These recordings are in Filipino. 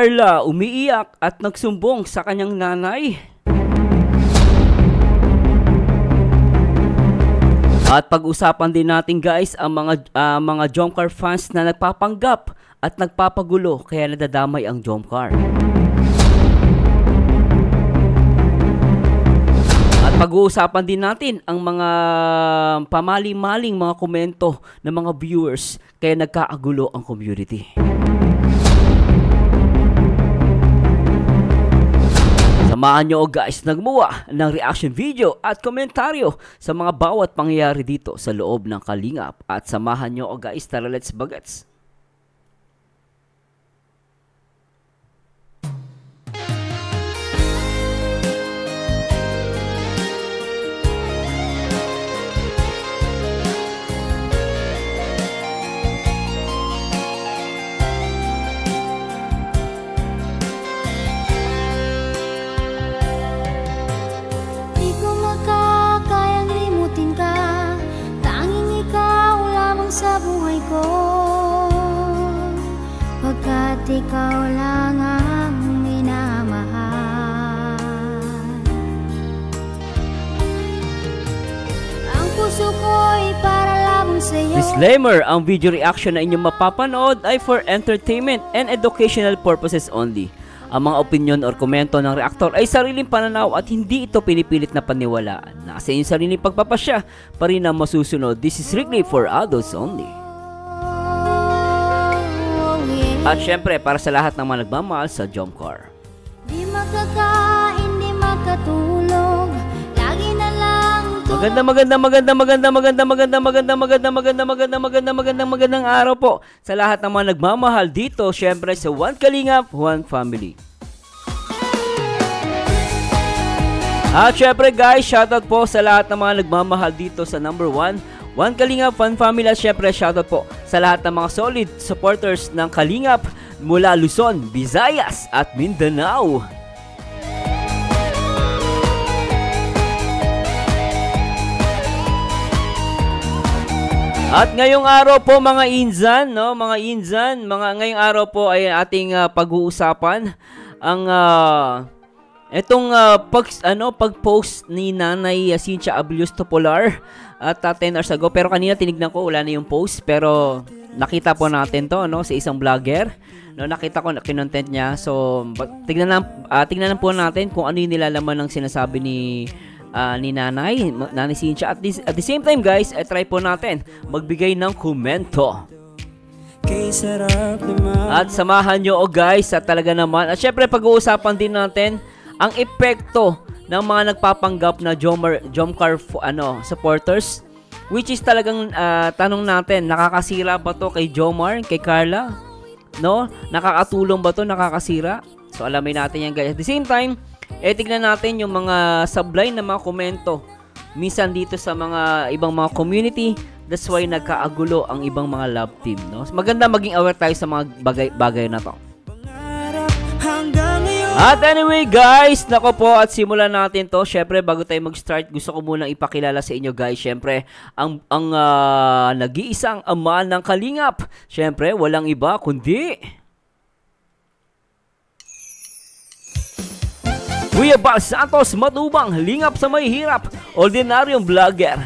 Carla umiiyak at nagsumbong sa kanyang nanay. At pag-usapan din natin guys ang mga Jomcar fans na nagpapanggap at nagpapagulo kaya nadadamay ang Jomcar. At pag-uusapan din natin ang mga pamali-maling mga komento ng mga viewers kaya nagkaagulo ang community. Samahan nyo guys nagmuwa ng reaction video at komentaryo sa mga bawat pangyayari dito sa loob ng Kalingap. At samahan nyo guys, tara let's bagets. Sa buhay ko, pagkat ikaw lang ang minamahal. Ang puso ko'y para lamang sa'yo. Disclaimer, ang video reaction na inyong mapapanood ay for entertainment and educational purposes only. Ang mga opinion or komento ng reactor ay sariling pananaw at hindi ito pinipilit na paniwalaan. Nasa inyong sariling pagpapasya pa rin ang masusunod. This is strictly for adults only. At syempre, para sa lahat ng mga nagmamahal sa Jomcar. Di makakain, di makatulog, lagi na lang magandang araw po sa lahat ng mga nagmamahal dito, syempre sa One Kalingap, One Family. At syempre guys, shoutout po sa lahat ng mga nagmamahal dito sa number 1, One Kalingap, One Family. At syempre shoutout po sa lahat ng mga solid supporters ng Kalingap mula Luzon, Visayas at Mindanao. At ngayong araw po mga inzan, ngayong araw po ay ating pag-uusapan ang pag-post ni Nanay Cynthia Ablios Topolar at 10 hours ago. Pero kanina tinignan ko, wala na yung post, pero nakita po natin to sa isang vlogger. Nakita ko na kinontent niya. So tignan po natin kung ano yung nilalaman ng sinasabi ni Nanay Cynthia. At the same time guys, try po natin magbigay ng komento. At samahan nyo guys at talaga naman. At syempre pag-uusapan din natin ang epekto ng mga nagpapanggap na Jomcar supporters, which is talagang tanong natin, nakakasira ba to kay Jomar, kay Carla? Nakakatulong ba to, nakakasira? So alamin natin yan guys. At the same time, tignan natin yung mga sublime na mga komento minsan dito sa mga ibang mga community. That's why nagkaagulo ang ibang mga love team, Maganda maging aware tayo sa mga bagay na to. At anyway guys, nako po, at simulan natin to. Syempre bago tayo mag-start, gusto ko munang ipakilala sa inyo guys, syempre ang nag-iisang ama ng Kalingap. Syempre walang iba kundi Kuya Bal Santos Matubang, lingap sa may hirap, ordinaryong vlogger.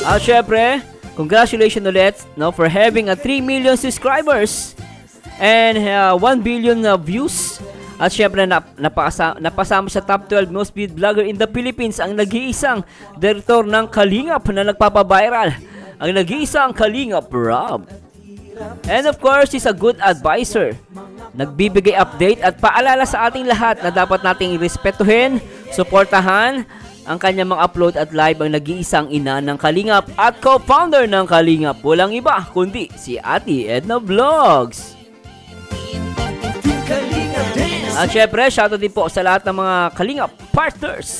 At syempre, congratulations ulit for having 3 million subscribers and 1 billion views. At syempre napasama sa top 12 most viewed vlogger in the Philippines ang nag-iisang direktor ng Kalingap na nagpapaviral, ang nag-iisang Kalingap Rob. And of course, he's a good advisor. Nagbibigay update at paalala sa ating lahat na dapat nating respetuhin, suportahan ang kanyang mga upload at live ang nag-iisang ina ng Kalingap at co-founder ng Kalingap. Walang iba kundi si Ate Edna Vlogs. At syempre, shoutout din po sa lahat ng mga Kalingap partners.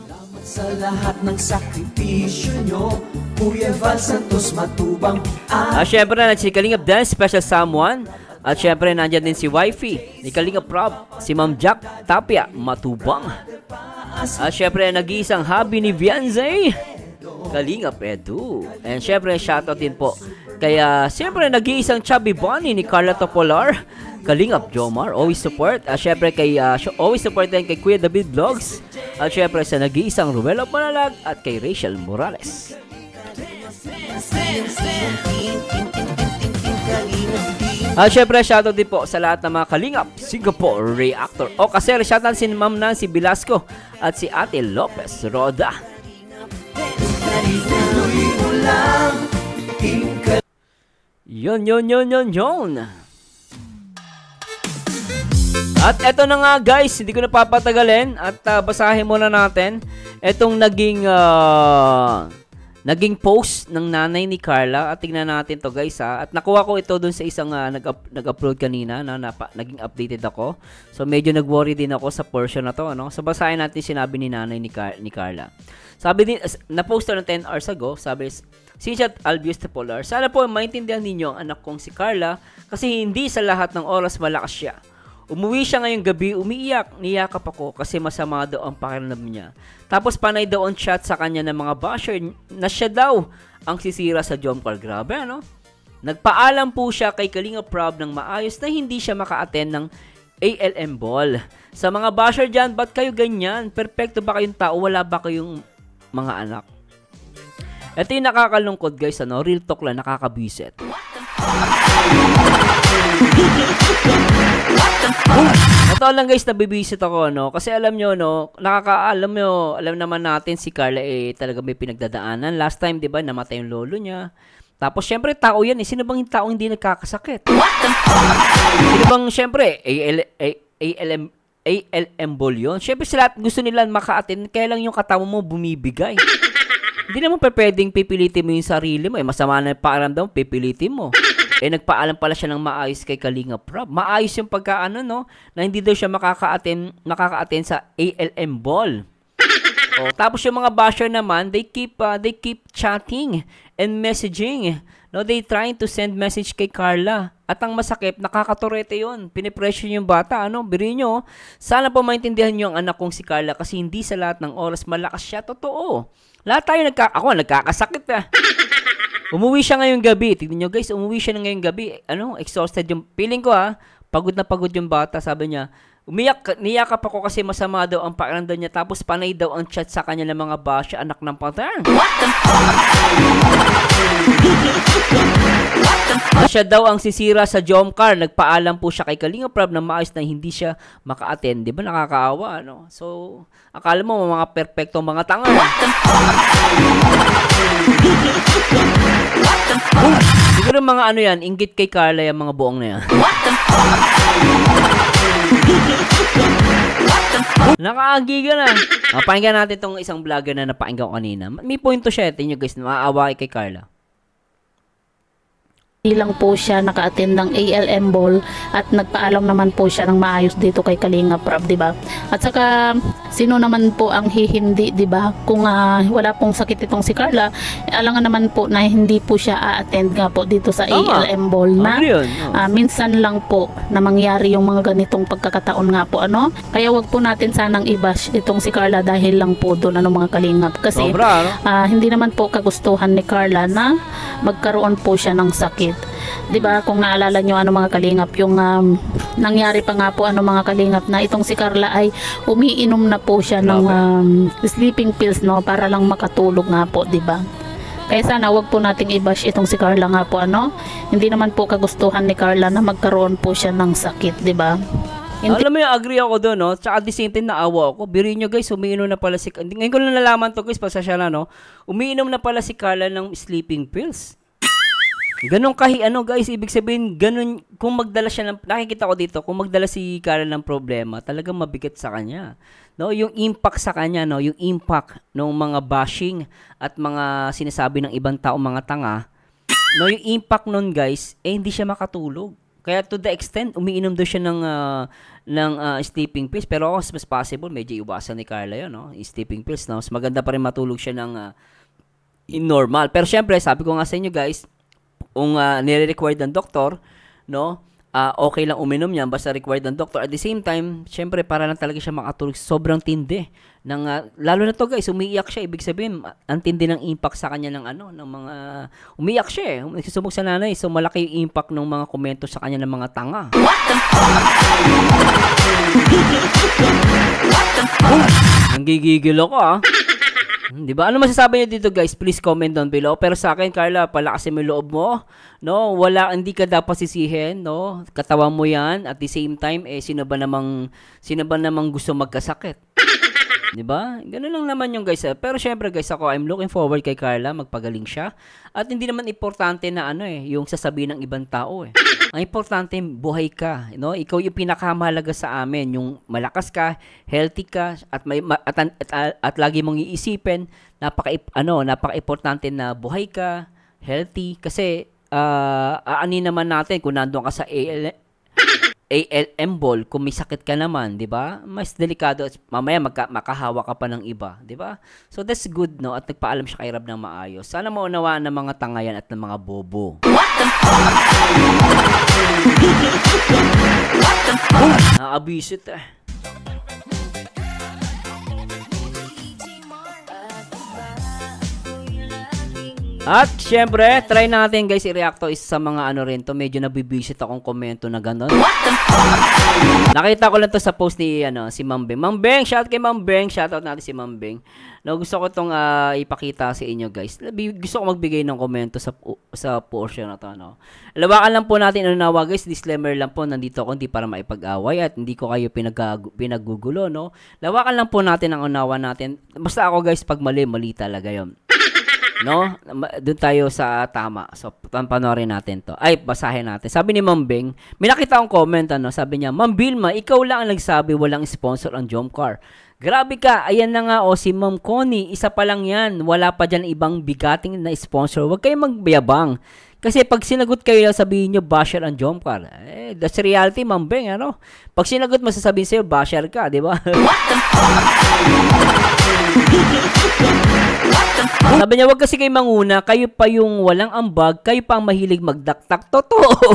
Salamat sa lahat ng sakripisyo nyo, Kuya Val Santos Matubang. At syempre, si Kalingap Dance Special Someone. At syempre, nandyan din si Wifey ni Kalingap Rob, si Ma'am Jack Tapia Matubang. At syempre, nag-iisang hobby ni Vianze, Kalingap Edu. And syempre, shoutout din po kaya syempre, nag-iisang chubby bunny ni Carla Topolar, Kalingap Jomar, always support. Syempre always support din kay Kuya David Vlogs. At syempre sa nag-iisang Ruelo Panalag at kay Rachel Morales. At syempre shoutout din po sa lahat ng mga Kalingap Singapore Reactor. O kasi shoutout si Ma'am Nancy Velasco at si Ate Lopez Roda. Yon. At eto na nga guys, hindi ko na papatagalin at basahin muna natin etong naging post ng nanay ni Carla at tingnan natin to guys ha. At nakuha ko ito dun sa isang nag-upload kanina na naging updated ako. So medyo nag-worry din ako sa portion na to, ano. So basahin natin sinabi ni nanay ni Carla. Sabi din, na-post na 10 hours ago, sabi, Sinchat Albius Tepolar, sana po maintindihan ninyo ang anak kong si Carla kasi hindi sa lahat ng oras malakas siya. Umuwi siya ngayong gabi, umiiyak, niyakap ako kasi masama daw ang pakiramdam niya. Tapos panay daw ang chat sa kanya ng mga basher na siya daw ang sisira sa Jomcar. Grabe, ano? Nagpaalam po siya kay Kalinga Prab ng maayos na hindi siya maka-attend ng ALM Ball. Sa mga basher dyan, ba't kayo ganyan? Perfecto ba kayong tao? Wala ba kayong mga anak? Ito yung nakakalungkot guys, ano? Real talk lang, nakakabisit. Ito lang guys, nabibisit ako, no? Kasi alam nyo, no? Alam naman natin si Carla talaga may pinagdadaanan. Last time, di ba, namatay yung lolo niya. Tapos, syempre, tao yan eh. Sino bang tao hindi nagkakasakit? Sino bang, syempre, ALM ball yun? Syempre, sila gusto nila maka-attend, kaya lang yung katawan mo bumibigay. Hindi naman pwedeng pipilitin mo yung sarili mo. Masama na yung pakiramdam, pipilitin mo. Nagpaalam pala siya ng maayos kay Kalinga Prab. Maayos yung pagkaano, no? Na hindi daw siya makaka-attend sa ALM Ball. Tapos yung mga basher naman, they keep chatting and messaging. No, they trying to send message kay Carla. At ang masakit, nakakaturete yun. Pinipressure yung bata, ano? Biri nyo, sana po maintindihan nyo ang anak kong si Carla kasi hindi sa lahat ng oras malakas siya. Totoo. Lahat tayo nagkakasakit Umuwi siya ngayong gabi. Tignan nyo guys, umuwi siya ngayong gabi. Exhausted yung feeling ko pagod na pagod yung bata. Sabi niya, niyakap ako kasi masama daw ang pakiramdam niya. Tapos panay daw ang chat sa kanya ng mga basya, anak ng patang. Siya daw ang sisira sa Jomcar. Nagpaalam po siya kay Kalinga Prab na maayos na hindi siya maka-attend. Di ba nakakaawa, no? So, akala mo mga perfectong mga tanga. Siguro mga yan, inggit kay Carla yung mga buong na yan. Nakaagiga na. Pakinggan natin itong isang vlogger na napakinggan ko kanina. May point to siya. Tingnan nyo guys, maaawa kay Carla. Hindi lang po siya naka-attend ng ALM Ball at nagpaalam naman po siya ng maayos dito kay Kalinga Prab, di ba? At saka sino naman po ang hihindi, di ba? Kung wala pong sakit itong si Carla, alangan naman po na hindi po siya a-attend nga po dito sa ALM Ball na minsan lang po na mangyari yung mga ganitong pagkakataon nga po, ano? Kaya wag po natin sanang i-bash itong si Carla dahil lang po doon mga kalingap kasi hindi naman po kagustuhan ni Carla na magkaroon po siya ng sakit. 'Di ba? Kung naalala nyo mga kalingap, yung nangyari pa nga po mga kalingap na itong si Carla ay umiinom na po siya ng sleeping pills, no, para lang makatulog nga po, 'di ba? Kaya sana wag po nating i-bash itong si Carla nga po, ano? Hindi naman po kagustuhan ni Carla na magkaroon po siya ng sakit, 'di ba? Alam mo yung agree ako doon, no? Tsaka at the same time naawa ako. Biruin nyo guys, umiinom na pala si... Ngayon ko lang nalaman to guys, pasasya na, no? Umiinom na pala si Carla ng sleeping pills. Ganun guys, ibig sabihin, ganun, kung magdala siya ng, nakikita ko dito, kung magdala si Carla ng problema, talagang mabigat sa kanya. No, yung impact sa kanya, no, yung impact ng mga bashing at mga sinasabi ng ibang tao, mga tanga, no, yung impact nun guys, hindi siya makatulog. Kaya to the extent, umiinom daw siya ng sleeping pills, pero mas possible, medyo iwasan ni Carla yun, no, sleeping pills, no, mas maganda pa rin matulog siya ng normal. Pero syempre, sabi ko nga sa inyo guys, kung nire-required ng doktor, no, okay lang uminom niyan basta required ng doktor. At the same time, syempre para lang talaga siya makatulog, sobrang tindi lalo na to guys, umiiyak siya, ibig sabihin ang tindi ng impact sa kanya ng ng mga umiiyak siya nagsusubok sa nanay, so malaki yung impact ng mga komento sa kanya ng mga tanga. Nanggigigil ako di ba? Ano masasabi niyo dito guys? Please comment down below. Pero sa akin, Carla, palakasin mo yung loob mo. No, hindi ka dapat sisihin, no? Katawan mo 'yan at the same time sino ba namang gusto magkasakit? 'Di ba? Ganun lang naman yung guys. Pero syempre guys, I'm looking forward kay Carla, magpagaling siya. At hindi naman importante na yung sasabihin ng ibang tao Ang importante, buhay ka, Ikaw yung pinakamahalaga sa amin, yung malakas ka, healthy ka, at lagi mong iisipin, napaka-importante na buhay ka, healthy, kasi aanin naman natin kung nandoon ka sa ALM ball, kung may sakit ka naman, 'di ba? Mas delikado, mamaya makahawa ka pa ng iba, 'di ba? So that's good, no? At nagpaalam siya kay Rab ng maayos. Sana maunawaan ng mga tangayan at ng mga bobo. Naabisit At syempre, try natin guys i-react to sa mga rin to, medyo nabibisit akong komento na gano'n. Nakita ko lang to sa post ni si Ma'am Beng. Ma'am Beng, shout kay Ma'am Beng, shoutout natin si Ma'am Beng. No, gusto ko tong ipakita sa inyo guys. Gusto ko magbigay ng komento sa portion na to, no. Lawakan lang po natin unawa guys, disclaimer lang po, nandito ako hindi para maipag-away at hindi ko kayo pinaggugulo, no. Lawakan lang po natin ang unawa natin. Basta ako guys, pag mali talaga 'yon. No? Doon tayo sa tama. So, panoorin natin to. Ay, basahin natin. Sabi ni Ma'am Beng, may nakita akong comment, sabi niya, Ma'am Vilma, ikaw lang ang nagsabi walang sponsor ang Jomcar. Grabe ka, ayan na nga, si Ma'am Connie, isa pa lang yan. Wala pa dyan ibang bigating na sponsor. Huwag kayong magbayabang. Kasi pag sinagot kayo, sabihin nyo, basher ang Jomcar. That's reality, Ma'am Beng, Pag sinagot, masasabihin sa'yo, basher ka, di ba? Sabi niya, wag kasi kayo manguna, kayo pa yung walang ambag, kayo pa ang mahilig magdaktak. Totoo.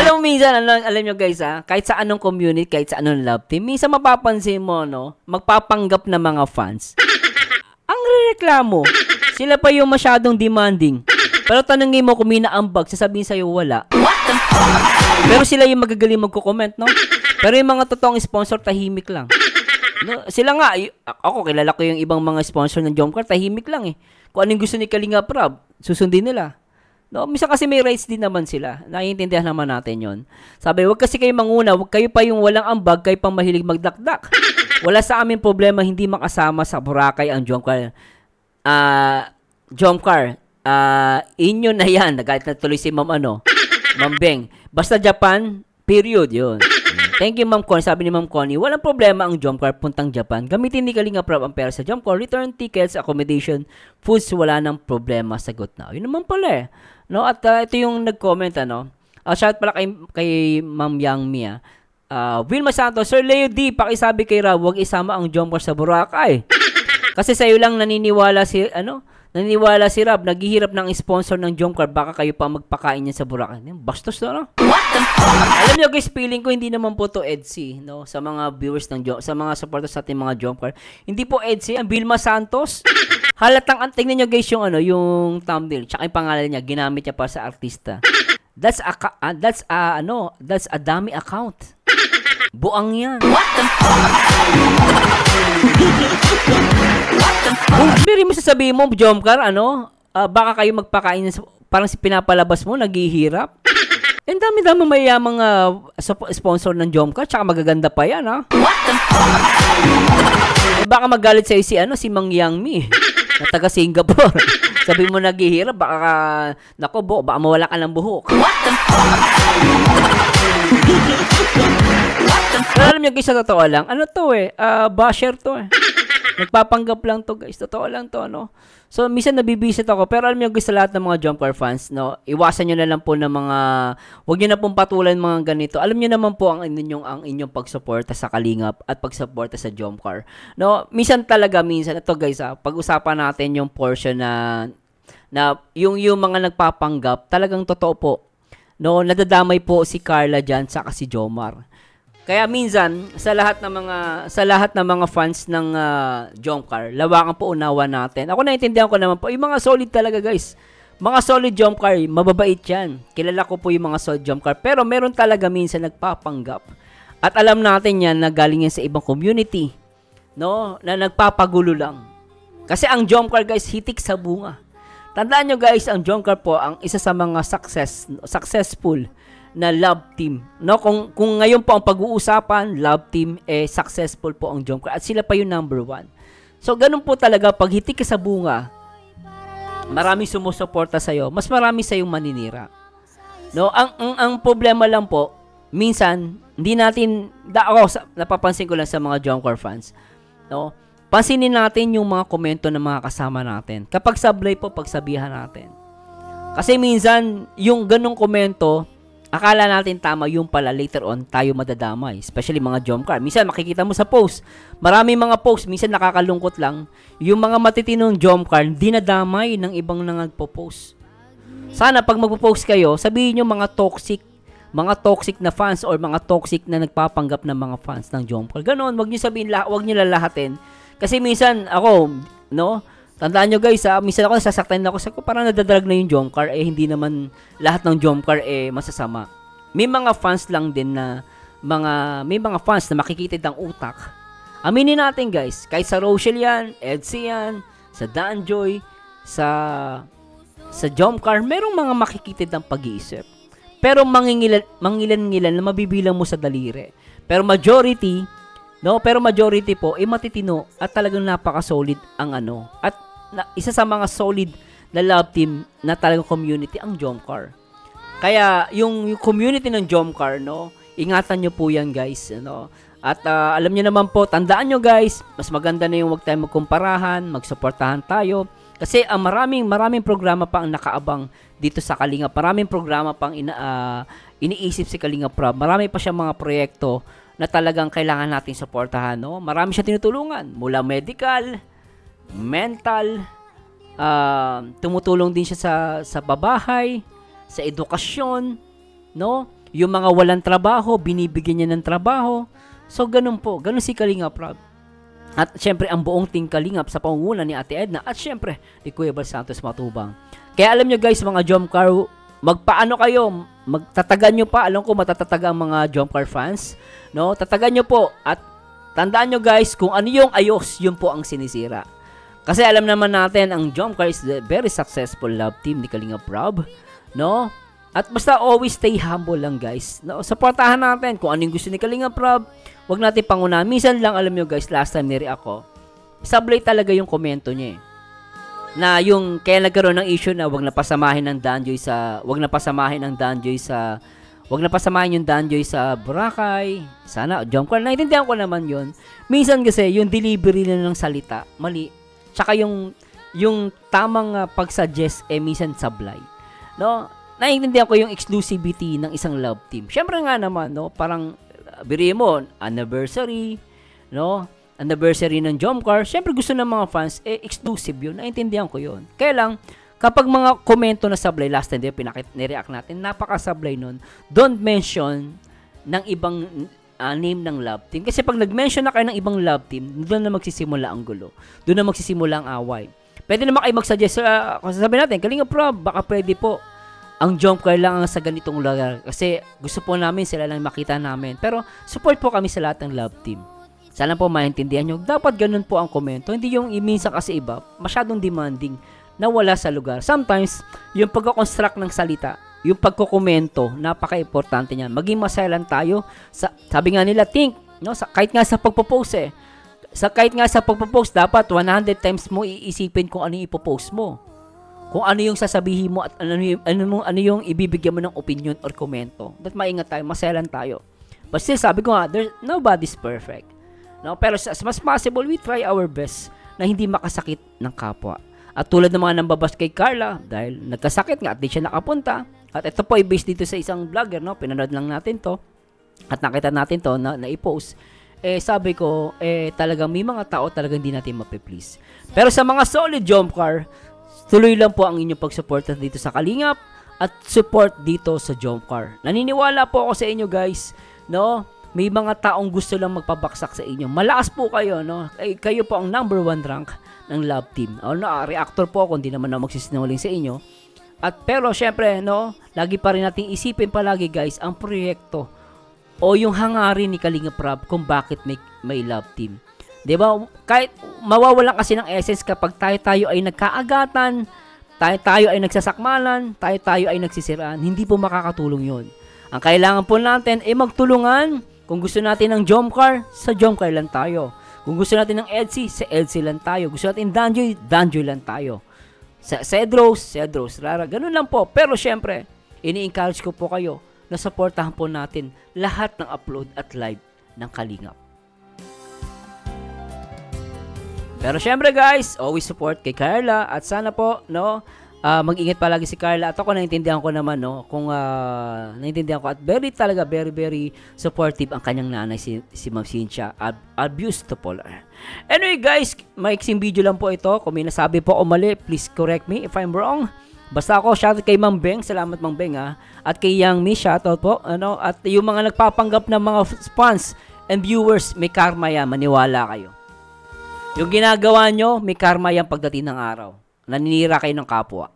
Alam mo minsan, alam nyo guys kahit sa anong community, kahit sa anong love team, minsan mapapansin mo, magpapanggap na mga fans. Ang reklamo, sila pa yung masyadong demanding. Pero tanungin mo kung may naambag, sasabihin sa'yo wala. Pero sila yung magagaling magko-comment, no? Pero yung mga totoong sponsor, tahimik lang. No, sila nga, ako kilala ko yung ibang mga sponsor ng Jomcar, tahimik lang Kung anong gusto ni Kalinga Prab, susundin nila. No, minsan kasi may rights din naman sila. Naiintindihan naman natin 'yon. Sabi, wag kasi kayo manguna, wag kayo pa yung walang ambag, kayo pang mahilig magdakdak. Wala sa amin problema hindi makasama sa Boracay ang Jomcar. Jomcar, inyo na 'yan. Nagalit na tuloy si Ma'am Ma'am Beng. Basta Japan, period 'yon. Thank you, Ma'am Connie. Sabi ni Ma'am Connie, walang problema ang Jomcar puntang Japan. Gamitin ni Kalinga Prab ang pera sa Jomcar. Return tickets, accommodation, foods, wala nang problema. Sagot na. Yun naman pala No? At ito yung nag-comment, shout pala kay Ma'am Yang Mia. Vilma Santos, Sir Leo D, pakisabi kay Rab, huwag isama ang Jomcar sa Boracay. Kasi sa'yo lang naniniwala si Rab, naghihirap ng sponsor ng Jomcar, baka kayo pa magpakain niya sa Boracay. Bastos na, Alam niyo guys, feeling ko hindi naman po to EDSI, no? Sa mga viewers sa mga supporters sa ating mga Jomcar. Hindi po EDSI, ang Vilma Santos. Halatang tingnan niyo guys yung yung thumbnail, tsaka yung pangalan niya, ginamit niya para sa artista. That's a dummy account. Buang yan. Pero mo sasabihin mo, Jomcar, baka kayo magpakain, parang pinapalabas mo, naghihirap. And dami-dami mayamang sponsor ng Jomcar, tsaka magaganda pa yan, baka magalit sa'yo si Mang Yang Mi, na taga Singapore. Sabi mo naghihirap, baka mawala ka ng buhok. Pero alam niyo guys, sa totoo lang, basher to Nagpapanggap lang to guys, totoo lang to, So, minsan nabibisit ako, pero alam niyo guys, sa lahat ng mga Jomcar fans, iwasan niyo na lang po ng mga, huwag niyo na pong patulan mga ganito. Alam niyo naman po ang inyong pagsuporta sa Kalingap at pagsuporta sa Jomcar. Minsan ito guys, pag-usapan natin yung portion na yung mga nagpapanggap, talagang totoo po. Nadadamay po si Carla dyan, saka si Jomar. Kaya minsan sa lahat ng mga fans ng Jomcar, lawakan po unawa natin. Ako naintindihan ko naman po, yung mga solid talaga guys. Mga solid Jomcar, mababait 'yan. Kilala ko po yung mga solid Jomcar, pero meron talaga minsan nagpapanggap. At alam natin 'yan na galing yan sa ibang community, no? Na nagpapagulo lang. Kasi ang Jomcar guys, hitik sa bunga. Tandaan nyo guys, ang Jomcar po ang isa sa mga successful na love team. No, kung ngayon po ang pag-uusapan, love team, successful po ang Jomcar at sila pa yung number 1. So ganun po talaga, pag hitik ka sa bunga, maraming sumusuporta sa iyo, mas marami sa yung maninira. No, ang problema lang po, minsan hindi natin napapansin ko lang sa mga Jomcar fans. No? Pansinin natin yung mga komento ng mga kasama natin. Kapag sablay po, pagsabihan natin. Kasi minsan, yung ganong komento, akala natin tama, yung pala later on, tayo madadamay. Especially mga Jomcar. Minsan, makikita mo sa post. Maraming mga post, minsan nakakalungkot lang. Yung mga matitinong Jomcar, dinadamay ng ibang nagpo-post. Sana, pag magpo-post kayo, sabihin nyo mga toxic na fans or mga toxic na nagpapanggap ng mga fans ng Jomcar. Ganon, wag nyo sabihin, wag nyo lalahatin. Kasi minsan ako, no, tandaan nyo guys, minsan ako nasasaktan ako, parang nadadrag na yung Jomcar, hindi naman lahat ng Jomcar masasama. May mga fans lang din na may mga fans na makikitid ang utak. Aminin natin guys, kahit sa Rochelle yan, Edsy yan, sa Danjoy, sa Jomcar, merong mga makikitid ang pag-iisip. Pero mangilan-ngilan na mabibilang mo sa daliri. Pero majority po matitino at talagang napaka-solid ang at isa sa mga solid na love team na talagang community ang Jomcar. Kaya yung community ng Jomcar, no, ingatan nyo po yan guys, no. At alam niyo naman po, tandaan nyo guys, mas maganda na yung wag tayo magkumparahan, magsuportahan tayo kasi ang maraming programa pa ang nakaabang dito sa Kalingap. Maraming programa pang iniisip si Kalingap Prab. Marami pa siyang mga proyekto na talagang kailangan nating suportahan, no? Marami siya tinutulungan, mula medical, mental, tumutulong din siya sa babahay, sa edukasyon, no? Yung mga walang trabaho, binibigyan niya ng trabaho. So ganun si Kalingap Prab. At syempre ang buong team Kalingap sa pangunguna ni Ate Edna at syempre ni Kuya Bal Santos Matubang. Kaya alam nyo guys, mga Jomcar, magpaano kayo, magtatagan nyo pa, alam ko matatataga ang mga Jomcar fans, no? Tatagan nyo po at tandaan nyo guys, kung ano yung ayos, yun po ang sinisira. Kasi alam naman natin, ang Jomcar is the very successful love team ni Kalingap Prab, no? At basta always stay humble lang guys, no? Supportahan natin kung ano yung gusto ni Kalingap Prab, wag natin pangunahan. Minsan lang, alam nyo guys, last time nire-react ako, sablay talaga yung komento niya na yung kaya nagkaroon ng issue na wag na pasamahin yung Danjoy sa Boracay. Sana Jomcar, naiintindihan ko naman yun. Minsan kasi yung delivery nila ng salita mali, tsaka yung tamang pag-suggest minsan sablay, no? Naiintindihan ko yung exclusivity ng isang love team. Syempre nga naman, no, parang biri mo anniversary, no? Anniversary ng Jomcar, syempre gusto ng mga fans, exclusive yun. Naintindihan ko yun. Kaya lang, kapag mga komento na sablay, last time nireact natin, napaka-sablay nun. Don't mention ng ibang name ng love team. Kasi pag nag-mention na kayo ng ibang love team, doon na magsisimula ang gulo. Doon na magsisimula ang away. Pwede naman kayo mag-suggest, sabi natin, Kalingap Prab, baka pwede po ang Jomcar lang ang sa ganitong lugar. Kasi gusto po namin sila lang makita namin. Pero support po kami sa lahat ng love team. Sana po maintindihan nyo. Dapat ganun po ang komento. Hindi yung minsan kasi iba, masyadong demanding na wala sa lugar. Sometimes, yung pagko-construct ng salita, yung pagko-komento, napaka-importante niyan. Maging masaya lang tayo. Sabi nga nila, think, no? Kahit nga sa pagpo-post kahit nga sa pagpo-post, dapat 100 times mo iisipin kung ano yung ipopost mo. Kung ano yung sasabihin mo at ano yung ibibigyan mo ng opinion or komento. Dapat maingat tayo, masaya lang tayo. But still, sabi ko nga, nobody's perfect. No, pero as much possible, we try our best na hindi makasakit ng kapwa. At tulad ng mga nambabas kay Carla, dahil nagkasakit nga at di siya nakapunta, at ito po ay based dito sa isang vlogger, no? Pinanood lang natin to, at nakita natin to na i-post, sabi ko, talagang may mga tao talagang hindi natin mapiplease. Pero sa mga solid Jomcar, tuloy lang po ang inyong pagsuporta dito sa Kalingap, at support dito sa Jomcar. Naniniwala po ako sa inyo guys, no? may mga taong gusto lang magpabaksak sa inyo. Malakas po kayo, no? Kayo po ang number 1 rank ng love team. Reactor po ako, hindi naman ako magsisinungaling sa inyo. Pero syempre, no, lagi pa rin nating isipin palagi guys, ang proyekto o yung hangarin ni Kalinga Prab kung bakit may love team. 'Di ba? Kahit mawawalan kasi ng essence kapag tayo ay nagkaagatan, tayo ay nagsasakmalan, tayo ay nagsisiraan, hindi po makakatulong 'yon. Ang kailangan po natin ay magtulungan. Kung gusto natin ng Jomcar, sa Jomcar lang tayo. Kung gusto natin ng Edsy, sa Edsy lang tayo. Gusto natin Danjoy, Danjoy lang tayo. Sa Cedros, Rara. Ganun lang po. Pero syempre, ini-encourage ko po kayo na supportahan po natin lahat ng upload at live ng Kalingap. Pero syempre guys, always support kay Carla at sana po, no, mag-ingat palagi si Carla at ako naiintindihan ko naman, no, kung naiintindihan ko at very supportive ang kanyang nanay si Ma'am Cynthia Abuse to Polar. Anyway guys, maiksing video lang po ito. Kung may nasabi po o mali, please correct me if I'm wrong. Basta ako, shoutout kay Ma'am Beng, salamat Ma'am Beng at kay Yang Mi, shoutout po, ano, at yung mga nagpapanggap ng mga fans and viewers, may karma yan, maniwala kayo. Yung ginagawa nyo, may karma yan pagdating ng araw. Naninira kayo ng kapwa.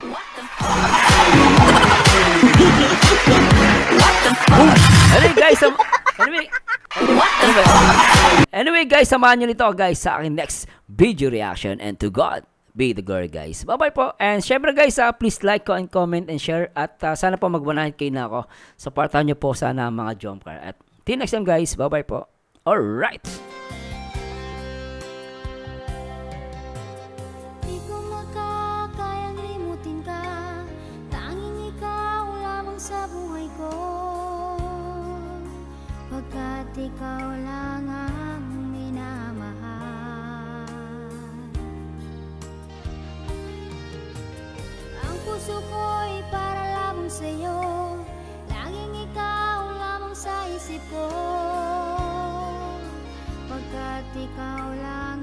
Anyway guys, samahan nyo nito guys sa aking next video reaction, and to God be the glory guys. Bye bye po, and syempre guys please like ko and comment and share, at sana po mag-100k na ako. Supportahan nyo po sana mga Jomcar, at till next time guys, bye bye po. Alright. Sa buhay ko, pagkat ikaw lang ang minamahal. Ang puso ko'y para lamang sa'yo, laging ikaw lamang sa isip ko, pagkat ikaw lang